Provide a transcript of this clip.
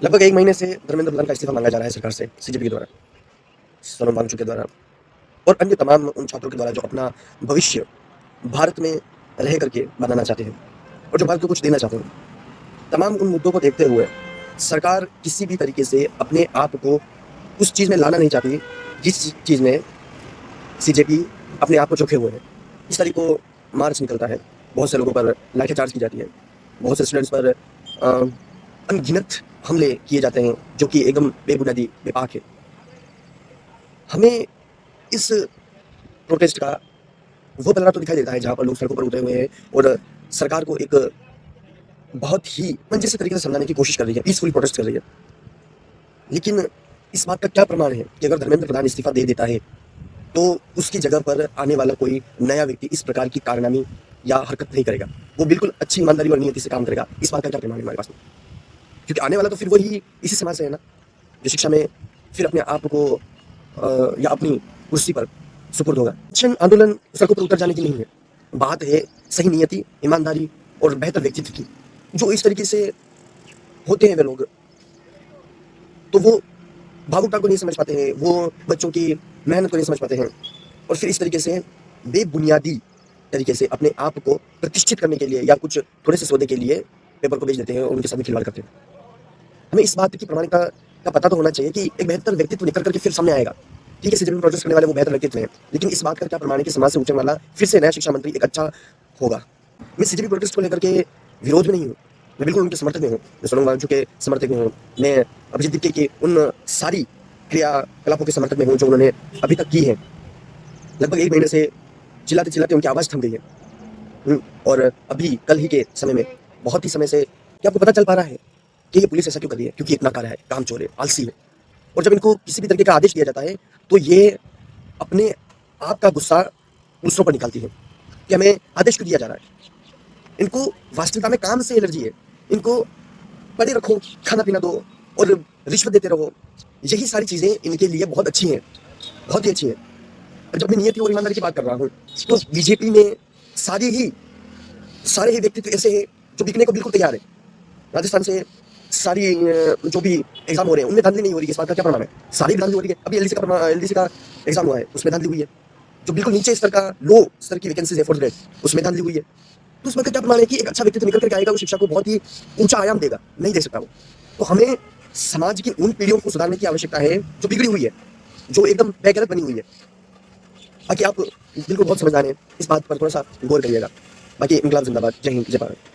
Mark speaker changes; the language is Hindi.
Speaker 1: लगभग 1 महीने से धर्मेंद्र प्रधान का इस्तीफा मांगा जा रहा है सरकार से, सीजेपी के द्वारा, सोनम वांगचुक के द्वारा और अन्य तमाम उन छात्रों के द्वारा जो अपना भविष्य भारत में रह करके बनाना चाहते हैं और जो भारत को कुछ देना चाहते हैं। तमाम उन मुद्दों को देखते हुए सरकार किसी भी तरीके से अपने आप को उस चीज़ में लाना नहीं चाहती जिस चीज़ में सीजेपी अपने आप को चौंके हुए हैं। इस तारीख को मार्च निकलता है, बहुत से लोगों पर लाठीचार्ज की जाती है, बहुत से स्टूडेंट्स पर अनगिनत हमले किए जाते हैं जो कि एकदम बेबुनियादी, बेबाक है। हमें इस प्रोटेस्ट का वो पलड़ा तो दिखाई देता है जहाँ पर लोग सड़कों पर उतरे हुए हैं और सरकार को एक बहुत ही मंजर तरीके से समझाने की कोशिश कर रही है, पीसफुली प्रोटेस्ट कर रही है। लेकिन इस बात का क्या प्रमाण है कि अगर धर्मेंद्र प्रधान इस्तीफा दे देता है तो उसकी जगह पर आने वाला कोई नया व्यक्ति इस प्रकार की कारनामी या हरकत नहीं करेगा, वो बिल्कुल अच्छी ईमानदारी और नियति से काम करेगा। इस बात का क्या प्रमाण है हमारे पास में? क्योंकि आने वाला तो फिर वही इसी समाज से है ना, जो शिक्षा में फिर अपने आप को या अपनी कुर्सी पर सुपुर्द होगा। जन आंदोलन सड़कों पर उतर जाने की नहीं है, बात है सही नियति, ईमानदारी और बेहतर व्यक्तित्व की। जो इस तरीके से होते हैं वे लोग, तो वो भावुकता को नहीं समझ पाते हैं, वो बच्चों की मेहनत को नहीं समझ पाते हैं और फिर इस तरीके से बेबुनियादी तरीके से अपने आप को प्रतिष्ठित करने के लिए या कुछ थोड़े से सौदे के लिए पेपर को बेच देते हैं और उनके साथ में खिलवाड़ करते हैं। हमें इस बात की प्रामाणिकता का पता तो होना चाहिए कि एक बेहतर व्यक्तित्व निकल करके फिर सामने आएगा। ठीक है, सीजेपी में प्रोटेस्ट करने वाले वो बेहतर व्यक्तित्व हैं, लेकिन इस बात का क्या प्रमाण है कि समाज से उठने वाला फिर से नया शिक्षा मंत्री एक अच्छा होगा? मैं सीजेपी प्रोटेस्ट को लेकर के विरोध में नहीं हूँ, मैं बिल्कुल उनके समर्थक में हूँ, मैं सोनम वांगचुक के समर्थक में हूँ, मैं अभिजीत दीपके की उन सारी क्रियाकलापों के समर्थक में हूँ जो उन्होंने अभी तक की है। लगभग 1 महीने से चिल्लाते चिल्लाते उनकी आवाज़ थम गई है। और अभी कल ही के समय में बहुत ही समय से क्या आपको पता चल पा रहा है कि ये पुलिस ऐसा क्यों कर रही है? क्योंकि इतना कार्य है, कामचोर है, आलसी है। और जब इनको किसी भी तरीके का आदेश दिया जाता है तो ये अपने आप का गुस्सा दूसरों पर निकालती है कि हमें आदेश क्यों दिया जा रहा है। इनको वास्तविकता में काम से एलर्जी है, इनको पड़े रखो, खाना पीना दो और रिश्वत देते रहो, यही सारी चीज़ें इनके लिए बहुत अच्छी हैं, बहुत ही अच्छी हैं। और जब मैं नियति और ईमानदारी की बात कर रहा हूँ तो बीजेपी में सारे ही व्यक्तित्व ऐसे हैं जो बिकने को बिल्कुल तैयार है। राजस्थान से सारी जो भी एग्जाम हो रहे हैं उनमें धांधली नहीं हो रही है, इस बात का क्या प्रमाण है? सारी धांधली हो रही है। अभी एलडीसी का एग्जाम हुआ है, उसमें धांधली हुई है। जो बिल्कुल नीचे स्तर का, लो स्तर की वैकेंसीज है फोर्थ ग्रेड, उसमें धांधली हुई है। तो उसमें क्या प्रमाण है कि एक अच्छा व्यक्तित्व निकल करके आएगा, वो शिक्षा को बहुत ही ऊंचा आयाम देगा? नहीं दे सकता वो। तो हमें समाज की उन पीढ़ियों को सुधारने की आवश्यकता है जो बिगड़ी हुई है, जो एकदम बेगैरत बनी हुई है। बाकी आप बिल्कुल बहुत समझदार हैं, इस बात पर थोड़ा सा गौर करिएगा। बाकी इंकलाब जिंदाबाद, जय हिंद, जय भारत।